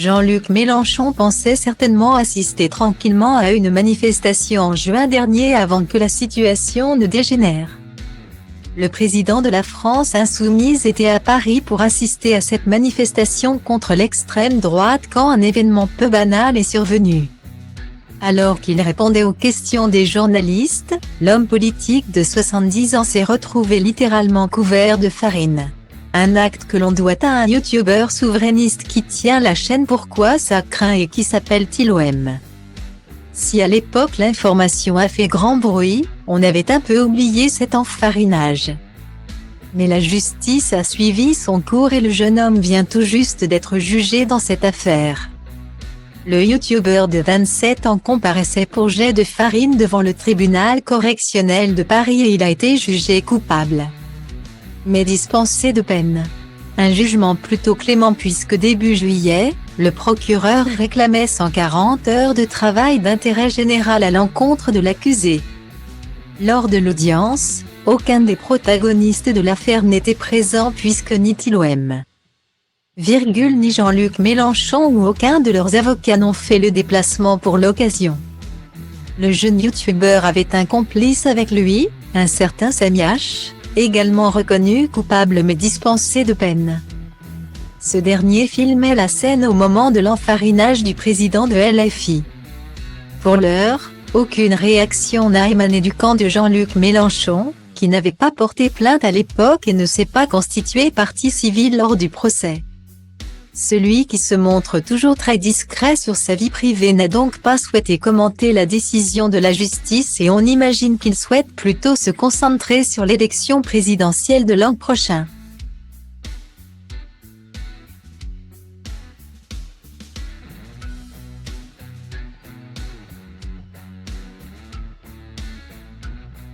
Jean-Luc Mélenchon pensait certainement assister tranquillement à une manifestation en juin dernier avant que la situation ne dégénère. Le président de la France insoumise était à Paris pour assister à cette manifestation contre l'extrême droite quand un événement peu banal est survenu. Alors qu'il répondait aux questions des journalistes, l'homme politique de 70 ans s'est retrouvé littéralement couvert de farine. Un acte que l'on doit à un youtubeur souverainiste qui tient la chaîne Pourquoi ça craint et qui s'appelle Tilom. Si à l'époque l'information a fait grand bruit, on avait un peu oublié cet enfarinage. Mais la justice a suivi son cours et le jeune homme vient tout juste d'être jugé dans cette affaire. Le youtubeur de 27 ans comparaissait pour jet de farine devant le tribunal correctionnel de Paris et il a été jugé coupable, mais dispensé de peine. Un jugement plutôt clément puisque début juillet, le procureur réclamait 140 heures de travail d'intérêt général à l'encontre de l'accusé. Lors de l'audience, aucun des protagonistes de l'affaire n'était présent puisque ni Tilom, ni Jean-Luc Mélenchon ou aucun de leurs avocats n'ont fait le déplacement pour l'occasion. Le jeune youtubeur avait un complice avec lui, un certain Samy H, également reconnu coupable mais dispensé de peine. Ce dernier filmait la scène au moment de l'enfarinage du président de LFI. Pour l'heure, aucune réaction n'a émané du camp de Jean-Luc Mélenchon, qui n'avait pas porté plainte à l'époque et ne s'est pas constitué partie civile lors du procès. Celui qui se montre toujours très discret sur sa vie privée n'a donc pas souhaité commenter la décision de la justice et on imagine qu'il souhaite plutôt se concentrer sur l'élection présidentielle de l'an prochain.